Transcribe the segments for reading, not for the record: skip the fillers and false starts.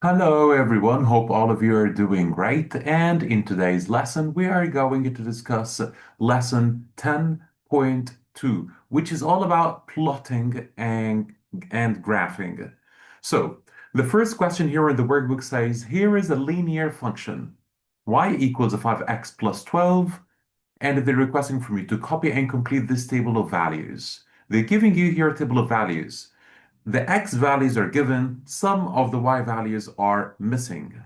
Hello, everyone. Hope all of you are doing great. And in today's lesson, we are going to discuss lesson 10.2, which is all about plotting and graphing. So, the first question here in the workbook says, here is a linear function, y equals 5x plus 12, and they're requesting from you to copy and complete this table of values. They're giving you here a table of values. The x values are given, some of the y values are missing.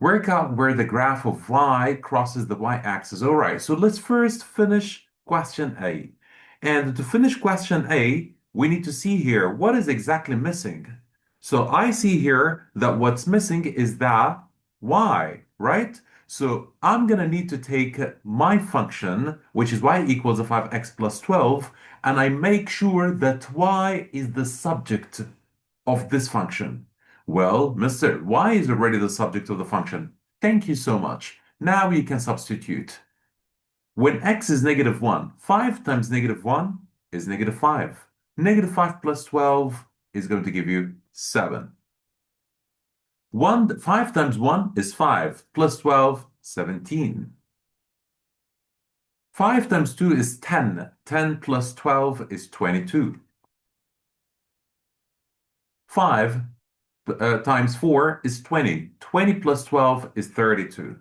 Work out where the graph of y crosses the y-axis. All right, so let's first finish question A. And to finish question A, we need to see here what is exactly missing. So I see here that what's missing is that y, right? So I'm going to need to take my function, which is y equals 5x plus 12, and I make sure that y is the subject of this function. Well, Mr. Y is already the subject of the function. Thank you so much. Now you can substitute. When x is -1, 5 times -1 is -5. -5 plus 12 is going to give you 7. 5 times 1 is 5, plus 12, 17. 5 times 2 is 10. 10 plus 12 is 22. 5 times 4 is 20. 20 plus 12 is 32.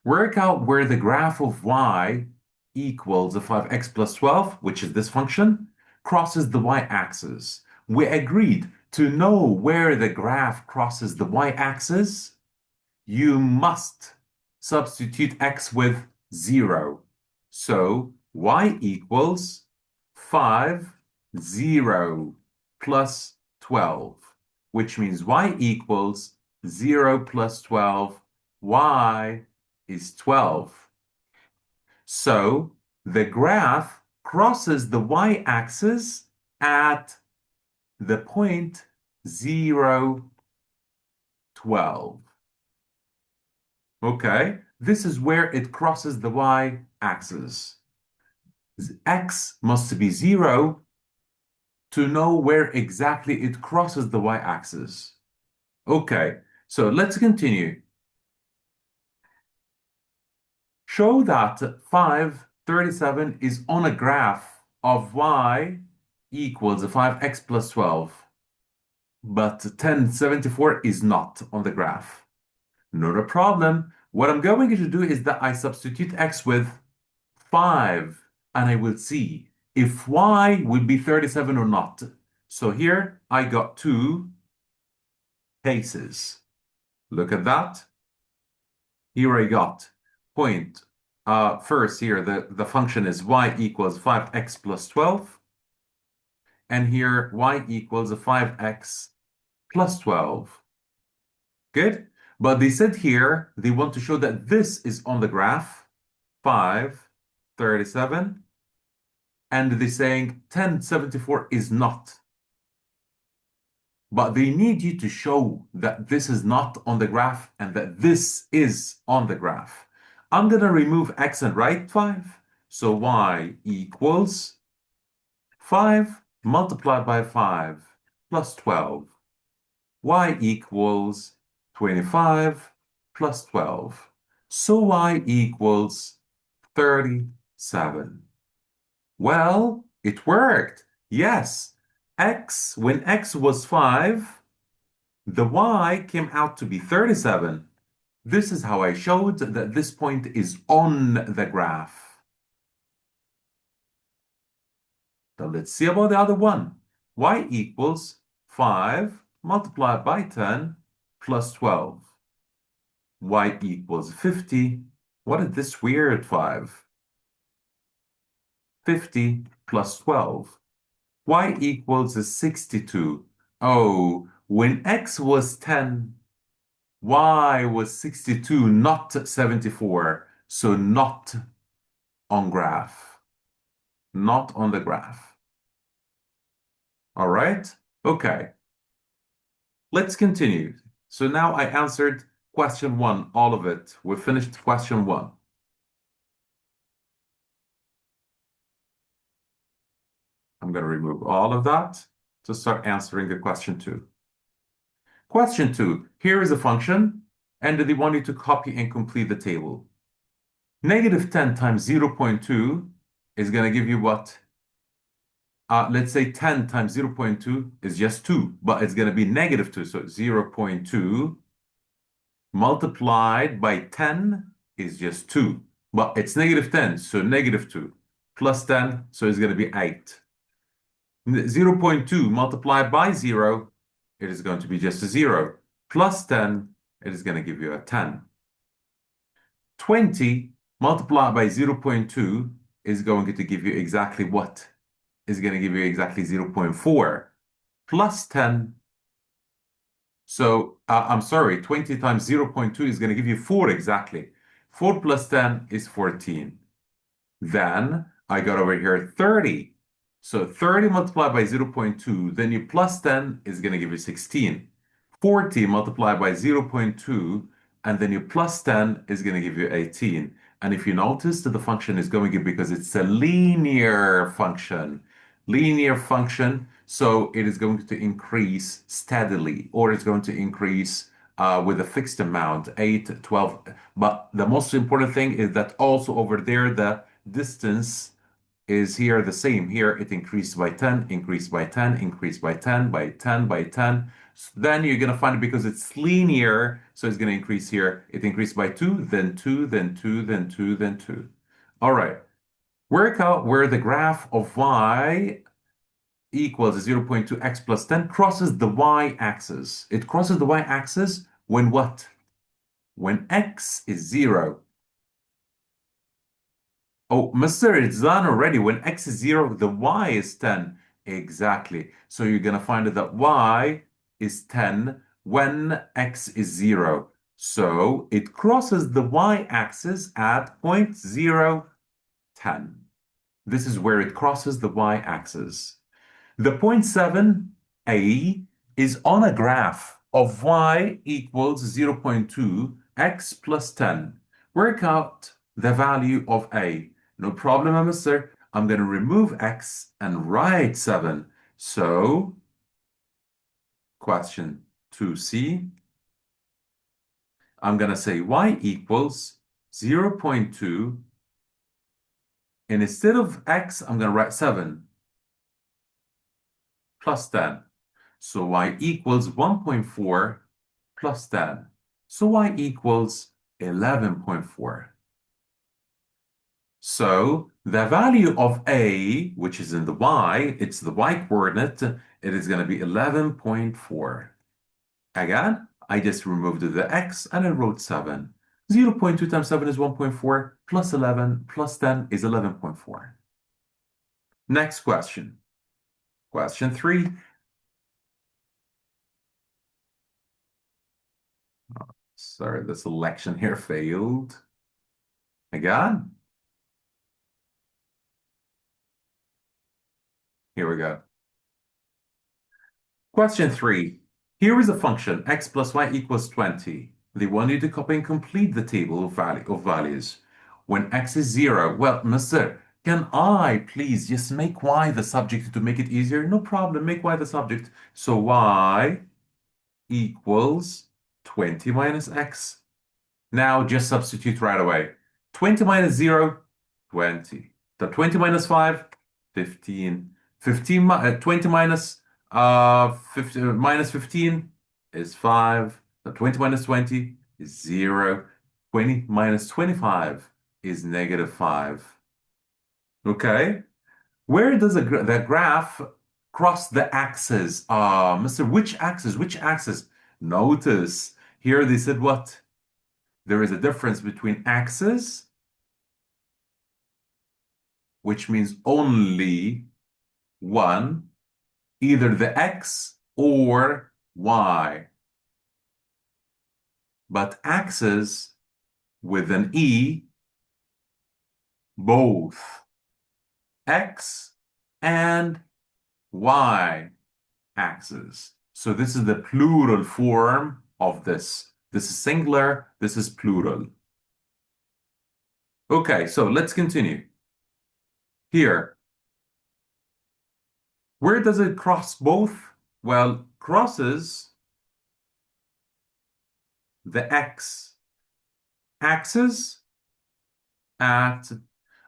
Work out where the graph of y equals 5x plus 12, which is this function, crosses the y-axis. We agreed to know where the graph crosses the y-axis. You must substitute x with 0. So y equals 5, 0 plus 12, which means y equals 0 plus 12. Y is 12. So the graph crosses the y-axis at the point 0, 12. Okay, this is where it crosses the y-axis. X must be 0 to know where exactly it crosses the y-axis. Okay, so let's continue. Show that 537 is on a graph of y equals 5x plus 12, but 1074 is not on the graph. Not a problem. What I'm going to do is that I substitute x with 5, and I will see if y will be 37 or not. So here I got two cases. Look at that. Here I got point. First here, the function is y equals 5x plus 12. And here y equals 5x plus 12. Good. But they said here they want to show that this is on the graph, 5, 37. And they're saying 1074 is not. But they need you to show that this is not on the graph and that this is on the graph. I'm going to remove x and write 5. So y equals 5 multiplied by 5 plus 12. Y equals 25 plus 12. So y equals 37. Well, it worked. Yes. When x was 5, the y came out to be 37. This is how I showed that this point is on the graph. Now let's see about the other one. Y equals 5 multiplied by 10 plus 12. Y equals 50. What is this weird 5? 50 plus 12. Y equals 62. Oh, when x was 10, y was 62, not 74. So not on graph. Not on the graph. All right? Okay. Let's continue. So now I answered question 1, all of it. We finished question 1. I'm going to remove all of that to start answering the question 2. Question 2. Here is a function, and they want you to copy and complete the table. Negative 10 times 0.2 is going to give you what? Let's say 10 times 0.2 is just 2, but it's going to be negative 2. So 0.2 multiplied by 10 is just 2. But it's negative 10, so negative 2. Plus 10, so it's going to be 8. 0.2 multiplied by 0, it is going to be just a 0. Plus 10, it is going to give you a 10. 20 multiplied by 0.2 is going to give you exactly what? Is going to give you exactly 0.4 plus 10. So I'm sorry, 20 times 0.2 is going to give you 4 exactly. 4 plus 10 is 14. Then I got over here 30. So 30 multiplied by 0.2, then you plus 10 is going to give you 16. 40 multiplied by 0.2, and then you plus 10 is going to give you 18. And if you notice that the function is going in because it's a linear function. Linear function, so it is going to increase steadily, or it's going to increase with a fixed amount, 8, 12. But the most important thing is that also over there, the distance is here the same. Here it increased by 10, increased by 10, increased by 10, by 10, by 10. So then you're going to find it because it's linear, so it's going to increase here. It increased by 2, then 2, then 2, then 2, then 2. All right. Work out where the graph of y equals 0.2x plus 10 crosses the y-axis. It crosses the y-axis when what? When x is 0. Oh, Mister, it's done already. When x is 0, the y is 10. Exactly. So you're going to find that y is 10 when x is 0. So it crosses the y-axis at point 0, 10. This is where it crosses the y-axis. The point 7a is on a graph of y equals 0.2 x plus 10. Work out the value of a. No problem, mister. I'm going to remove x and write 7. So, question 2c, I'm going to say y equals 0.2, and instead of x, I'm going to write 7 plus 10. So y equals 1.4 plus 10. So y equals 11.4. So the value of a, which is in the y, it's the y coordinate, it is going to be 11.4. Again, I just removed the x and I wrote 7. 0.2 times 7 is 1.4, plus 11 plus 10 is 11.4. Next question. Question 3. Sorry, the selection here failed. Again, here we go. Question 3. Here is a function x plus y equals 20. They want you to copy and complete the table of values. When x is 0, well, mister, can I please just make y the subject to make it easier? No problem, make y the subject. So y equals 20 minus x. Now just substitute right away. 20 minus 0, 20. The 20 minus 5, 15. 20 minus 15 is 5. The 20 minus 20 is 0. 20 minus 25 is negative 5. Okay? Where does the graph cross the axis? Mister, which axis? Which axis? Notice here they said what? There is a difference between axes, which means only one, either the x or y. But axes with an E, both x and y axes. So this is the plural form of this. This is singular, this is plural. Okay, so let's continue. Here, where does it cross both? Well, crosses the x-axis at,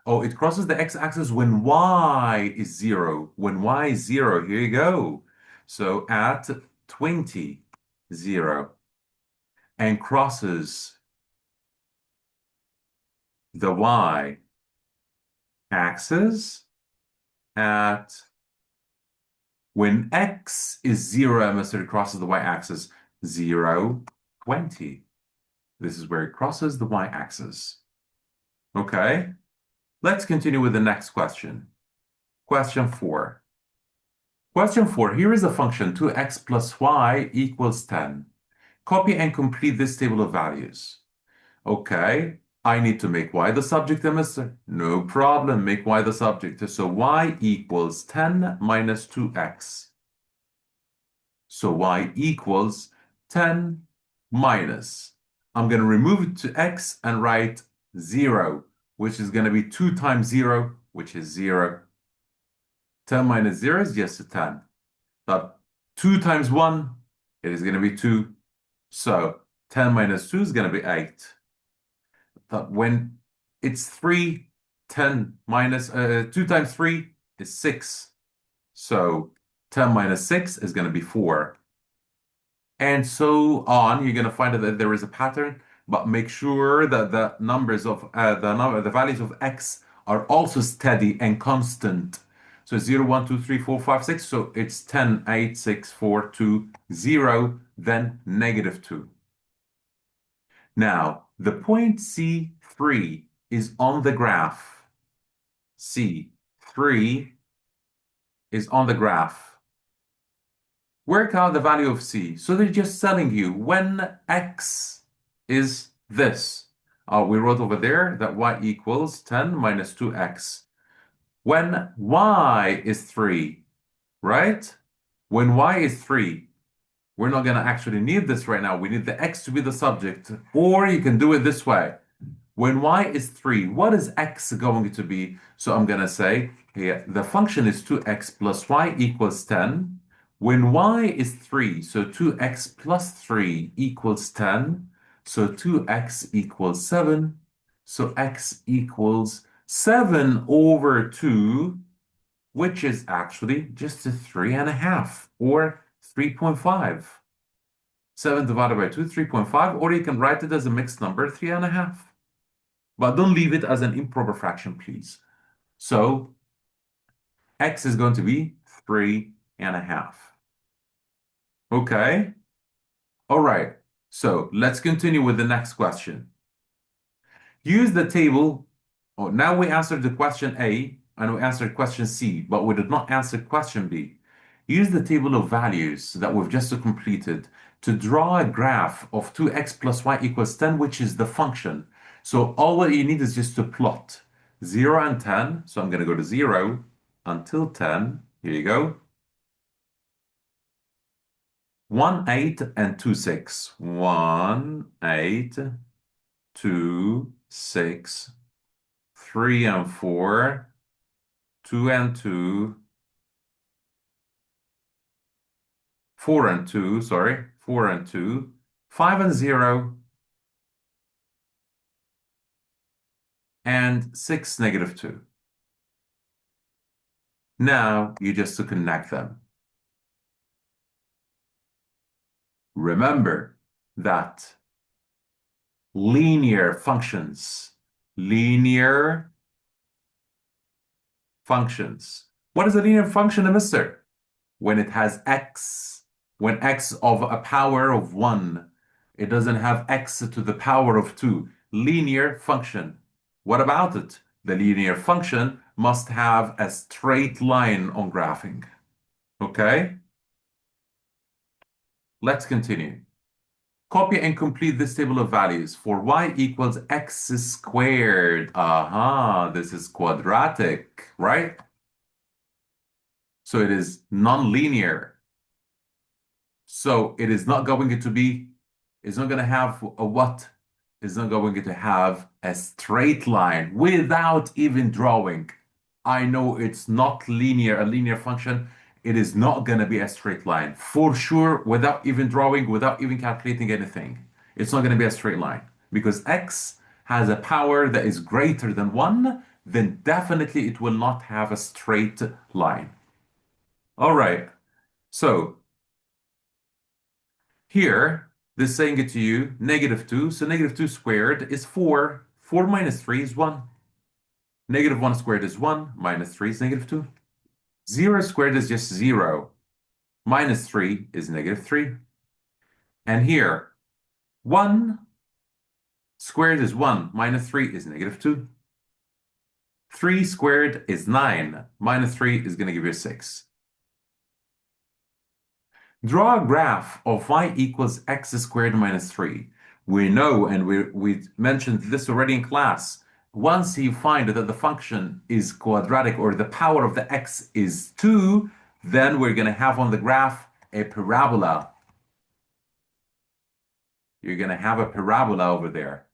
oh, it crosses the x-axis when y is 0. When y is 0, here you go. So at 20, 0, and crosses the y-axis at when x is 0, Mr. It crosses the y-axis 0, 20. This is where it crosses the y-axis. Okay, let's continue with the next question. Question 4. Question 4, here is a function 2x plus y equals 10. Copy and complete this table of values. Okay, I need to make y the subject, mister. No problem, make y the subject. So y equals 10 minus 2x. So y equals 10 minus. I'm going to remove it to x and write 0, which is going to be 2 times 0, which is 0. 10 minus 0 is just a 10. But 2 times 1, it is going to be 2. So 10 minus 2 is going to be 8. But when it's 3, 10 minus 2 times 3 is 6. So 10 minus 6 is going to be 4. And so on. You're going to find that there is a pattern, but make sure that the numbers of the values of x are also steady and constant. So 0, 1, 2, 3, 4, 5, 6. So it's 10, 8, 6, 4, 2, 0, then negative 2. Now, the point C3 is on the graph. C3 is on the graph. Work out the value of C. So they're just telling you when x is this. We wrote over there that y equals 10 minus 2x. When y is 3, right? When y is 3, we're not going to actually need this right now. We need the x to be the subject. Or you can do it this way. When y is 3, what is x going to be? So I'm going to say here, the function is 2x plus y equals 10. When y is 3, so 2x plus 3 equals 10. So 2x equals 7. So x equals 7 over 2, which is actually just a 3.5 or 3.5. 7 divided by 2, 3.5, or you can write it as a mixed number, 3.5. But don't leave it as an improper fraction, please. So x is going to be 3.5. Okay? All right. So let's continue with the next question. Use the table. Oh, now we answered the question A and we answered question C, but we did not answer question B. Use the table of values that we've just completed to draw a graph of 2x plus y equals 10, which is the function. So all what you need is just to plot 0 and 10. So I'm going to go to 0 until 10. Here you go. 1, 8, and 2, 6. 1, 8, 2, 6, 3 and 4, 2 and 2, 4 and 2, sorry, 4 and 2, 5 and 0, and 6, negative 2. Now you just to connect them. Remember that linear functions, What is a linear function, mister? When it has x, when x of a power of 1, it doesn't have x to the power of 2. Linear function. What about it? The linear function must have a straight line on graphing. Okay? Let's continue. Copy and complete this table of values for y equals x squared. Aha, this is quadratic, right? So it is non-linear. So it is not going to be, it's not going to have a what? It's not going to have a straight line without even drawing. I know it's not linear, a linear function. It is not going to be a straight line for sure without even drawing, without even calculating anything. It's not going to be a straight line because x has a power that is greater than 1, then definitely it will not have a straight line. All right, so here, this is saying it to you, -2, so -2 squared is 4. 4 minus 3 is 1. -1 squared is 1, minus 3 is -2. 0 squared is just 0. Minus 3 is -3. And here, 1 squared is 1, minus 3 is -2. 3 squared is 9, minus 3 is going to give you 6. Draw a graph of y equals x squared minus 3. We know, and we mentioned this already in class, once you find that the function is quadratic or the power of the x is 2, then we're going to have on the graph a parabola. You're going to have a parabola over there.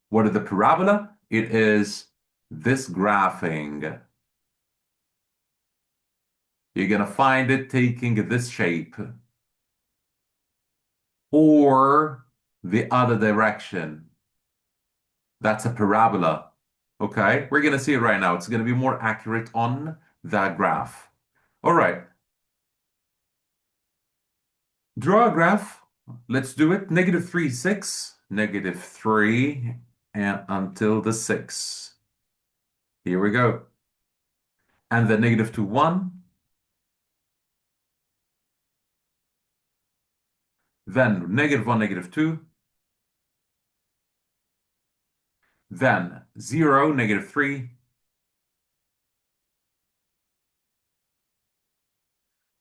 What is the parabola? It is this graphing. You're going to find it taking this shape or the other direction. That's a parabola. Okay, we're going to see it right now. It's going to be more accurate on that graph. All right, draw a graph. Let's do it. -3, 6, -3, and until the 6. Here we go. And then -2, 1. Then -1, -2. Then 0, -3.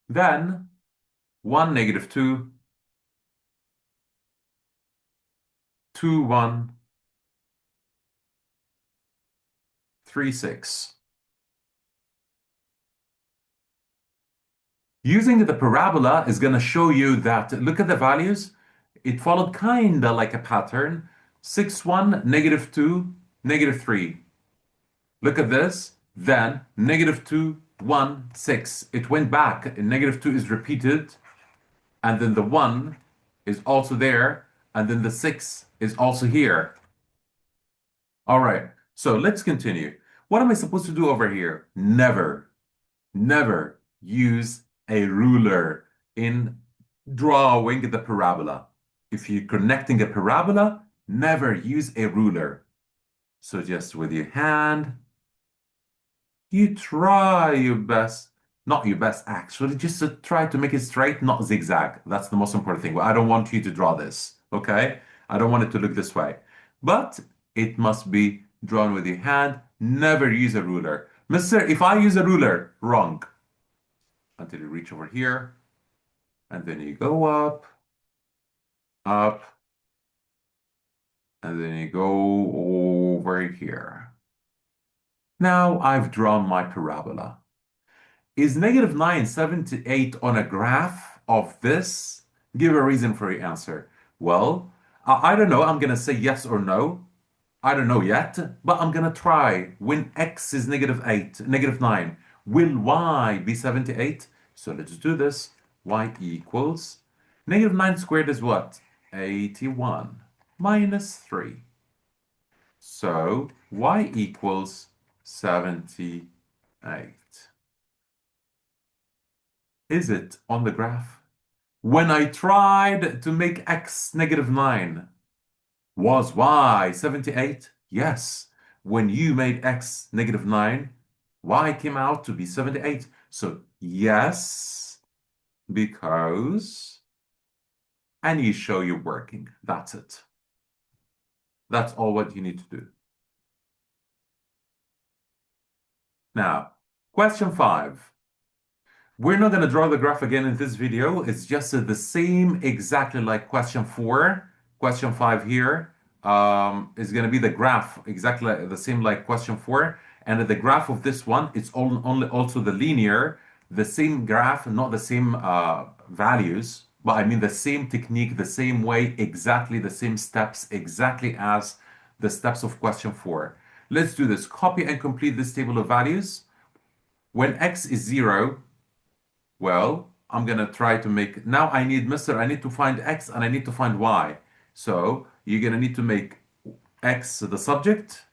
Then 1, -2. 2, 1. 3, 6. Using the parabola is going to show you that, look at the values. It followed kind of like a pattern. 6, 1, -2, -3. Look at this. Then -2, 1, 6. It went back. And -2 is repeated. And then the 1 is also there. And then the 6 is also here. All right. So let's continue. What am I supposed to do over here? Never use a ruler in drawing the parabola. If you're connecting a parabola, never use a ruler. So just with your hand, you try your best, not your best actually, just to try to make it straight, not zigzag. That's the most important thing. I don't want you to draw this, okay? I don't want it to look this way. But it must be drawn with your hand. Never use a ruler. Mister, if I use a ruler, wrong. Until you reach over here, and then you go up, up, and then you go over here. Now I've drawn my parabola. Is -9, 78 on a graph of this? Give a reason for your answer. Well, I don't know. I'm going to say yes or no. I don't know yet, but I'm going to try. When x is -8, -9, will y be 78? So let's do this. Y equals -9 squared is what? 81 minus 3. So y equals 78. Is it on the graph? When I tried to make x -9, was y 78? Yes. When you made x -9, y came out to be 78. So yes, because, and you show you're working. That's it. That's all what you need to do. Now, question 5. We're not going to draw the graph again in this video. It's just the same exactly like question 4. Question 5 here is going to be the graph exactly the same like question 4. And the graph of this one, it's only also the linear, the same graph, not the same values, but I mean the same technique, the same way, exactly the same steps, exactly as the steps of question 4. Let's do this. Copy and complete this table of values. When x is 0, well, I'm gonna try to make, now I need, mister, I need to find x and I need to find y. So you're going to need to make x the subject,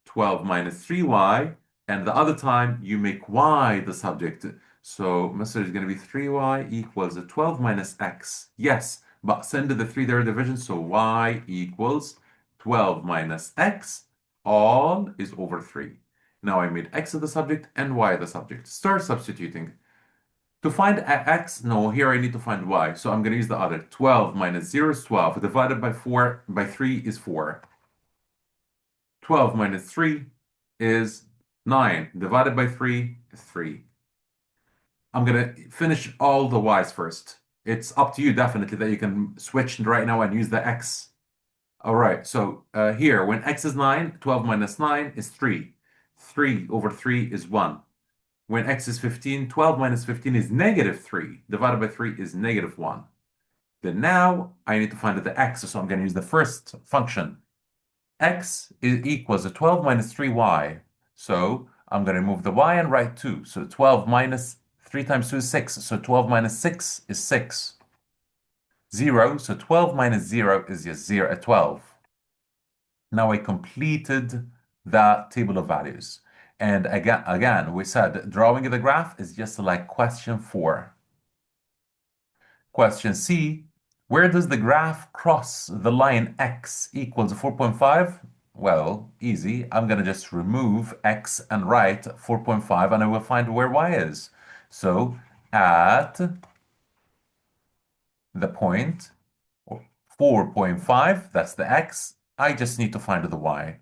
12 minus 3y, and the other time you make y the subject. So Mr. is going to be 3y equals 12 minus x. Yes, but send to the 3 there division, so y equals 12 minus x, all is over 3. Now I made x the subject and y the subject. Start substituting. To find x, no, here I need to find y. So I'm going to use the other. 12 minus 0 is 12. Divided by 4 by 3 is 4. 12 minus 3 is 9. Divided by 3 is 3. I'm going to finish all the y's first. It's up to you, definitely, that you can switch right now and use the x. All right, so here, when x is 9, 12 minus 9 is 3. 3 over 3 is 1. When x is 15, 12 minus 15 is negative 3. Divided by 3 is negative 1. Then now I need to find the x, so I'm going to use the first function. X is equals to 12 minus 3y. So I'm going to remove the y and write 2. So 12 minus 3 times 2 is 6. So 12 minus 6 is 6. 0. So 12 minus 0 is just 0 at 12. Now I completed the table of values. And again, we said drawing the graph is just like question 4. Question C, where does the graph cross the line x equals 4.5? Well, easy. I'm going to just remove x and write 4.5 and I will find where y is. So at the point 4.5, that's the x, I just need to find the y.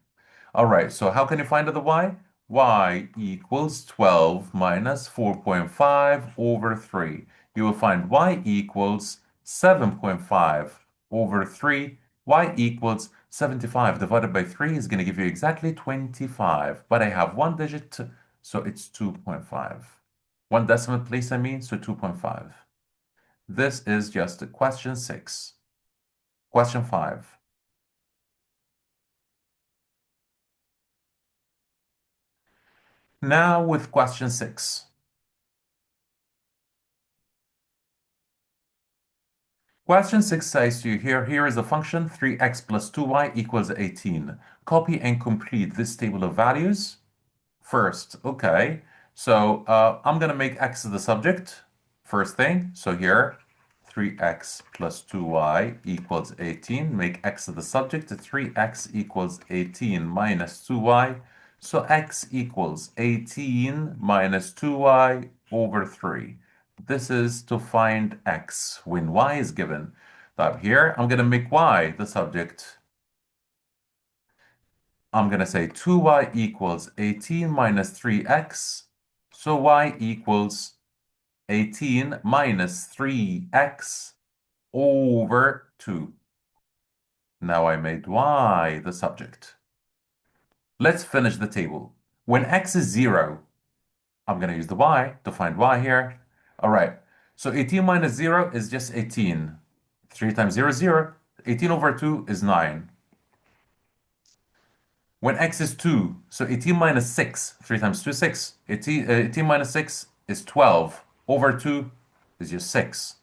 All right, so how can you find the y? Y equals 12 minus 4.5 over 3. You will find y equals 7.5 over 3. Y equals 75 divided by 3 is going to give you exactly 25. But I have one digit, so it's 2.5. One decimal place, I mean, so 2.5. This is just question 6. Question 5. Now with question 6. Question 6 says to you here is the function 3x plus 2y equals 18. Copy and complete this table of values first. Okay, so I'm going to make x the subject, first thing. So here, 3x plus 2y equals 18. Make x the subject, 3x equals 18 minus 2y. So x equals 18 minus 2y over 3. This is to find x when y is given. Now here, I'm going to make y the subject. I'm going to say 2y equals 18 minus 3x. So y equals 18 minus 3x over 2. Now I made y the subject. Let's finish the table. When x is 0, I'm going to use the y to find y here. All right. So 18 minus 0 is just 18. 3 times 0 is 0. 18 over 2 is 9. When x is 2, so 18 minus 6, 3 times 2 is 6. 18 minus 6 is 12. Over 2 is just 6.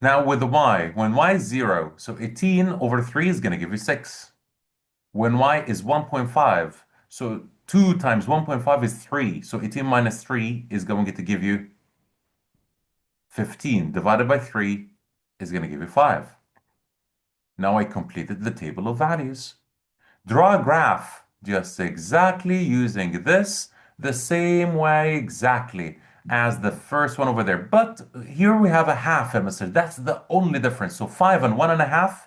Now with the y, when y is 0, so 18 over 3 is going to give you 6. When y is 1.5, so 2 times 1.5 is 3. So 18 minus 3 is going to give you 15. Divided by 3 is going to give you 5. Now I completed the table of values. Draw a graph just exactly using this, the same way exactly as the first one over there. But here we have a half hemisphere. That's the only difference. So 5 and 1.5,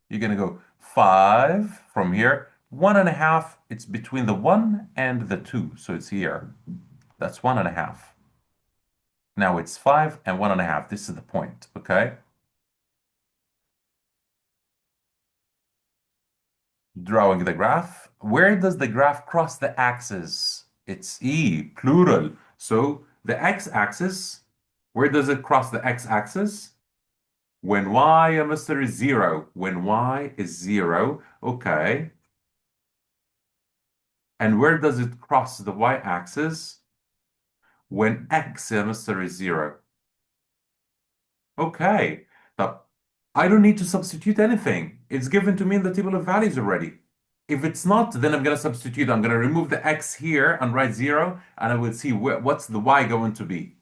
you're going to go 5 from here. 1.5, it's between the 1 and the 2. So it's here. That's 1.5. Now it's 5 and 1.5. This is the point, okay? Drawing the graph. Where does the graph cross the axis? It's E, plural. So the x-axis, where does it cross the x-axis? When y, Mr. is 0. When y is 0, okay. And where does it cross the y-axis? When x, Mr. is 0. Okay. Now, I don't need to substitute anything. It's given to me in the table of values already. If it's not, then I'm going to substitute. I'm going to remove the x here and write 0, and I will see what's the y going to be.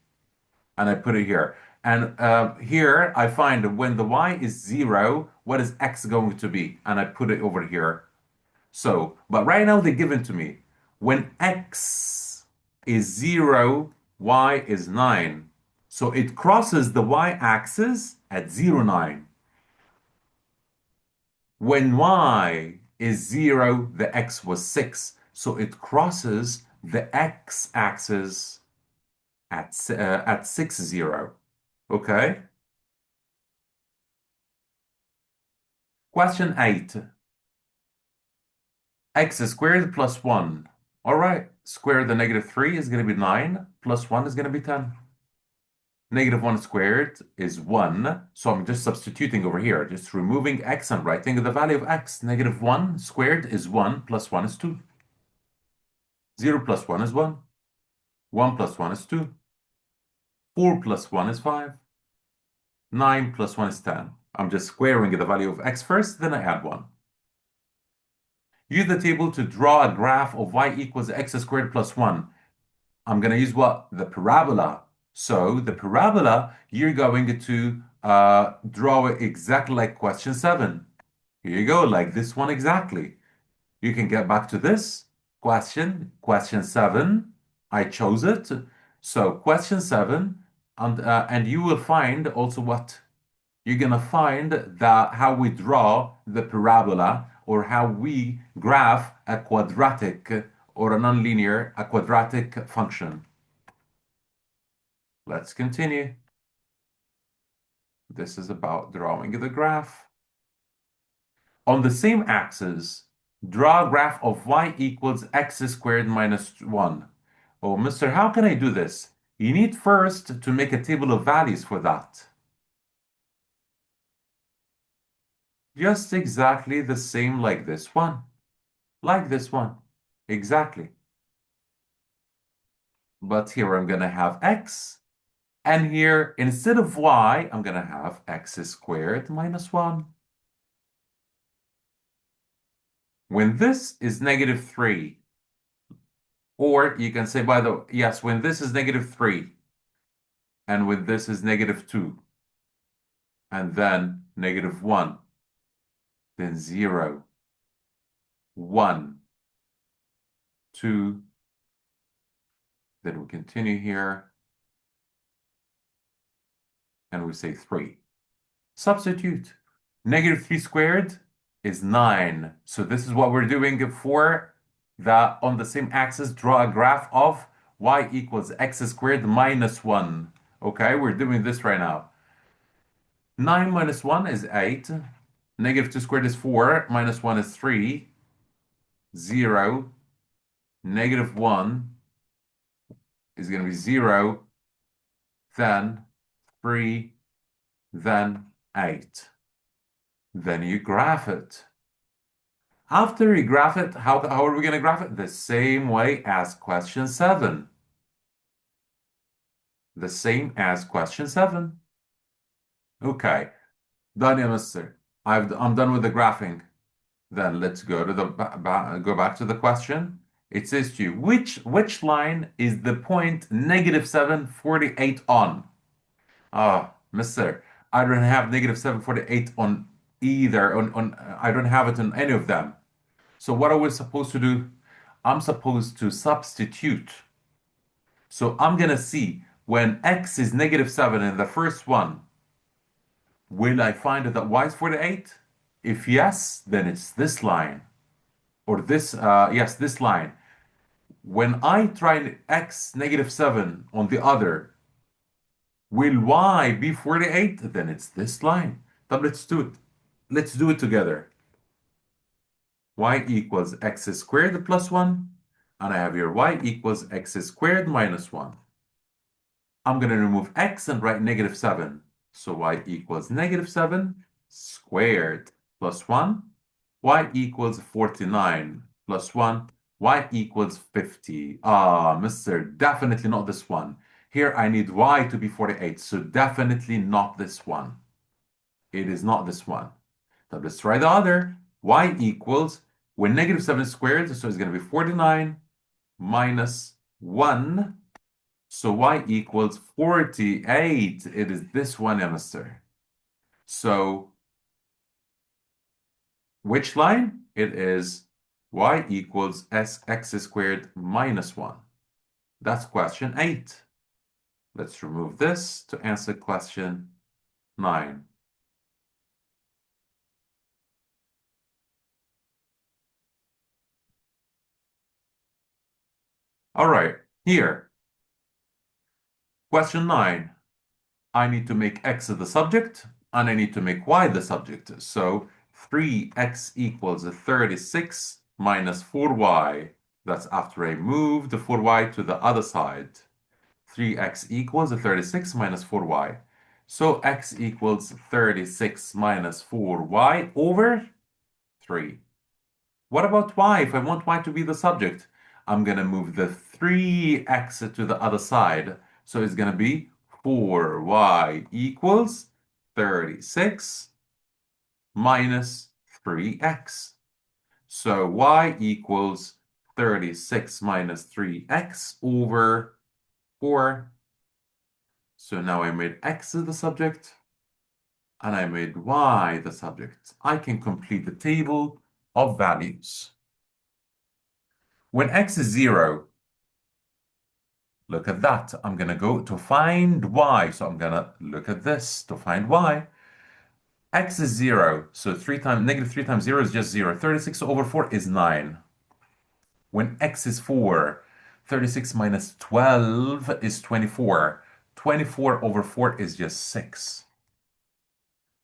And I put it here. And here I find when the y is 0, what is x going to be? And I put it over here. So, but right now they're given to me. When x is 0, y is 9. So it crosses the y-axis at 0, 9. When y is 0, the x was 6. So it crosses the x-axis at 6, 0. Okay? Question 8. X squared plus 1. All right. Square the negative 3 is going to be 9. Plus 1 is going to be 10. Negative 1 squared is 1. So I'm just substituting over here. Just removing x and writing the value of x. Negative 1 squared is 1. Plus 1 is 2. 0 plus 1 is 1. 1 plus 1 is 2. 4 plus 1 is 5. 9 plus 1 is 10. I'm just squaring the value of x first, then I add 1. Use the table to draw a graph of y equals x squared plus 1. I'm going to use what? The parabola. So the parabola, you're going to draw it exactly like question 7. Here you go, like this one exactly. You can get back to this question 7. I chose it. So question 7, and you will find also what? You're gonna find that how we draw the parabola or how we graph a quadratic or a nonlinear, a quadratic function. Let's continue. This is about drawing the graph. On the same axis, draw a graph of y equals x squared minus 1. Oh, mister, how can I do this? You need first to make a table of values for that. Just exactly the same like this one. Like this one. Exactly. But here I'm going to have x. And here, instead of y, I'm going to have x squared minus 1. When this is negative 3, or you can say, by the way, yes, when this is negative 3, and when this is negative 2, and then negative 1, then 0, 1, 2, then we continue here, and we say 3. Substitute. Negative 3 squared is 9. So this is what we're doing for the on the same axis, draw a graph of y equals x squared minus 1. Okay, we're doing this right now. 9 minus 1 is 8. Negative 2 squared is 4. Minus 1 is 3. 0. Negative 1 is going to be 0. Then 3. Then 8. Then you graph it. After you graph it, how are we going to graph it? The same way as question 7. The same as question 7. Okay, done, yeah, mister. I'm done with the graphing. Then let's go to the go back to the question. It says to you, which line is the point negative 748 on? Ah, mister, I don't have negative 748 on either. On I don't have it on any of them. So what are we supposed to do? I'm supposed to substitute. So I'm gonna see when x is negative 7 in the first one, will I find that y is 48? If yes, then it's this line. Or this, yes, this line. When I try x negative 7 on the other, will y be 48? Then it's this line. But let's do it. Let's do it together. Y equals x squared plus 1. And I have here y equals x squared minus 1. I'm going to remove x and write negative 7. So y equals negative 7 squared plus 1. Y equals 49 plus 1. Y equals 50. Ah, mister, definitely not this one. Here I need y to be 48, so definitely not this one. It is not this one. Now let's try the other. Y equals, when negative 7 squared, so it's going to be 49 minus 1. So y equals 48. It is this one, Emister. So which line? It is y equals x squared minus 1. That's question 8. Let's remove this to answer question 9. All right, here, question 9. I need to make x the subject, and I need to make y the subject. So 3x equals 36 minus 4y. That's after I move the 4y to the other side. 3x equals 36 minus 4y. So x equals 36 minus 4y over 3. What about y? If I want y to be the subject, I'm going to move the 3x to the other side. So it's going to be 4y equals 36 minus 3x. So y equals 36 minus 3x over 4. So now I made x the subject, and I made y the subject. I can complete the table of values. When x is 0, look at that. I'm going to go to find y. So I'm going to look at this to find y. X is 0. So negative 3 times 0 is just 0. 36 over 4 is 9. When x is 4, 36 minus 12 is 24. 24 over 4 is just 6.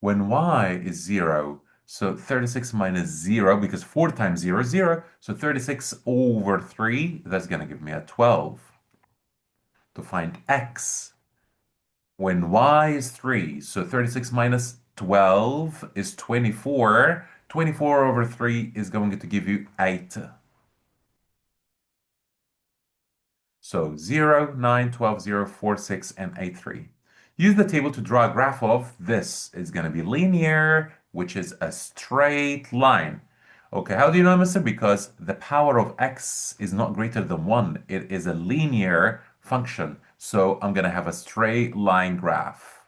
When y is 0, so 36 minus 0, because 4 times 0 is 0, so 36 over 3, that's going to give me a 12. To find x, when y is 3, so 36 minus 12 is 24. 24 over 3 is going to give you 8. So 0, 9, 12, 0, 4, 6, and 8, 3. Use the table to draw a graph of this. It's going to be linear, which is a straight line. Okay, how do you know, mister? Because the power of x is not greater than 1. It is a linear function. So I'm going to have a straight line graph.